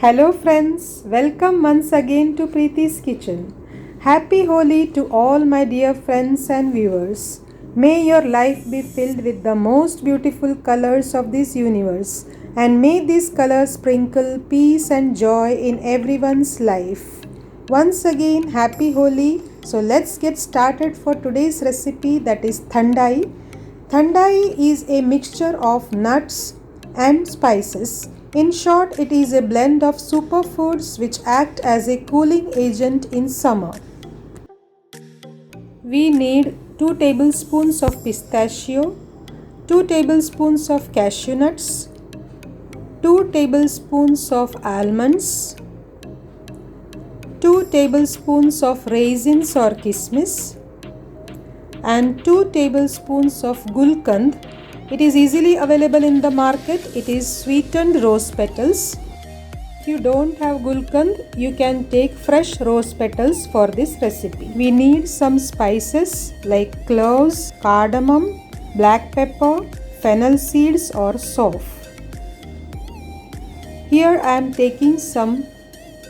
Hello friends, welcome once again to Preeti's Kitchen. Happy Holi to all my dear friends and viewers. May your life be filled with the most beautiful colors of this universe, and may these colors sprinkle peace and joy in everyone's life. Once again, happy Holi. So let's get started for today's recipe, that is thandai. Thandai is a mixture of nuts and spices. In short, it is a blend of superfoods which act as a cooling agent in summer. We need 2 tablespoons of pistachio, 2 tablespoons of cashew nuts, 2 tablespoons of almonds, 2 tablespoons of raisins or kismis, and 2 tablespoons of gulkand. It is easily available in the market. It is sweetened rose petals. If you don't have gulkand, you can take fresh rose petals for this recipe. We need some spices like cloves, cardamom, black pepper, fennel seeds or sauf. Here I am taking some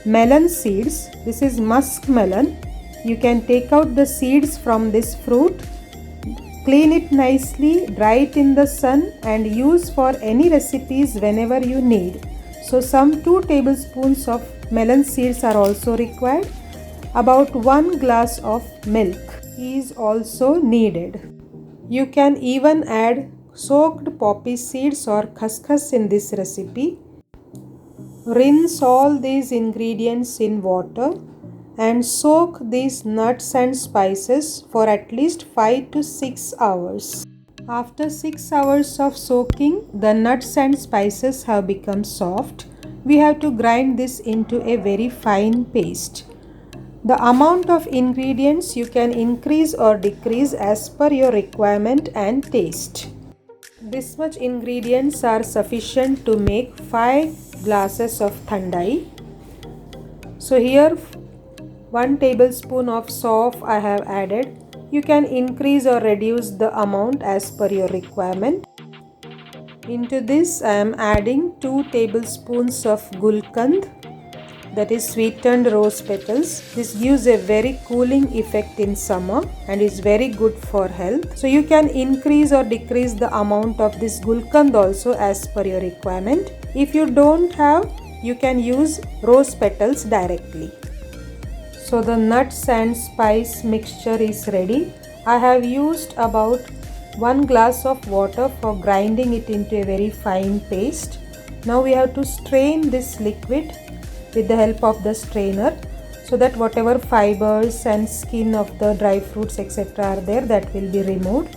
melon seeds. This is musk melon. You can take out the seeds from this fruit, clean it nicely, dry it in the sun and use for any recipes whenever you need. So some 2 tablespoons of melon seeds are also required. About 1 glass of milk is also needed. You can even add soaked poppy seeds or khaskhas in this recipe. Rinse all these ingredients in water and soak these nuts and spices for at least 5 to 6 hours. After 6 hours of soaking, the nuts and spices have become soft. We have to grind this into a very fine paste. The amount of ingredients you can increase or decrease as per your requirement and taste. This much ingredients are sufficient to make 5 glasses of thandai. So here 1 tablespoon of sauf I have added. You can increase or reduce the amount as per your requirement. Into this I am adding 2 tablespoons of gulkand, that is sweetened rose petals. This gives a very cooling effect in summer and is very good for health. So you can increase or decrease the amount of this gulkand also as per your requirement. If you don't have, you can use rose petals directly. So the nuts and spice mixture is ready. I have used about 1 glass of water for grinding it into a very fine paste. Now we have to strain this liquid with the help of the strainer so that whatever fibers and skin of the dry fruits etc. are there, that will be removed.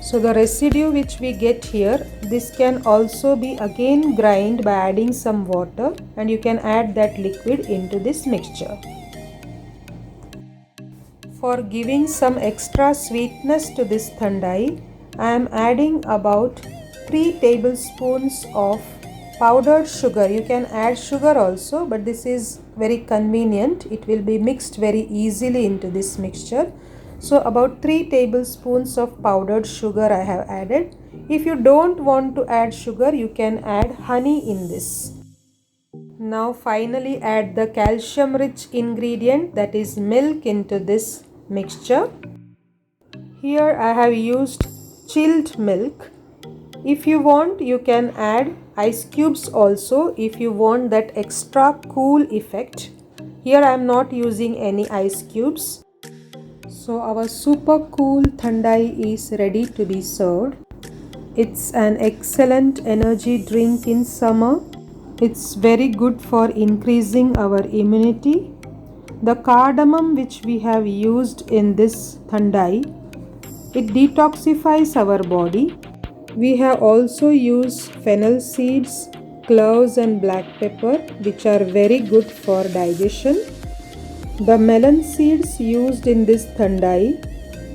So the residue which we get here, this can also be again grind by adding some water, and you can add that liquid into this mixture. For giving some extra sweetness to this thandai, I am adding about 3 tablespoons of powdered sugar. You can add sugar also, but this is very convenient. It will be mixed very easily into this mixture. So about 3 tablespoons of powdered sugar I have added. If you don't want to add sugar, you can add honey in this. Now finally add the calcium rich ingredient, that is milk, into this mixture. Here I have used chilled milk. If you want, you can add ice cubes also if you want that extra cool effect. Here I am not using any ice cubes. So our super cool thandai is ready to be served. It's an excellent energy drink in summer. It's very good for increasing our immunity. The cardamom which we have used in this thandai, it detoxifies our body. We have also used fennel seeds, cloves and black pepper, which are very good for digestion. The melon seeds used in this thandai,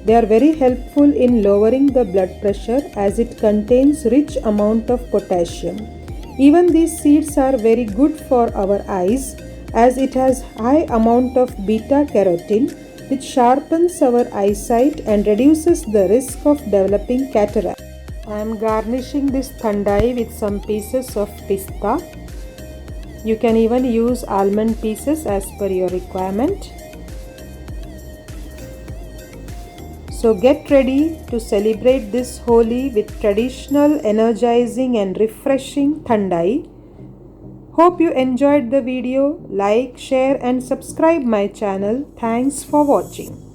they are very helpful in lowering the blood pressure as it contains rich amount of potassium. Even these seeds are very good for our eyes as it has high amount of beta carotene, which sharpens our eyesight and reduces the risk of developing cataract. I am garnishing this thandai with some pieces of pista. You can even use almond pieces as per your requirement. So get ready to celebrate this Holi with traditional, energizing and refreshing Thandai. Hope you enjoyed the video. Like, share and subscribe my channel. Thanks for watching.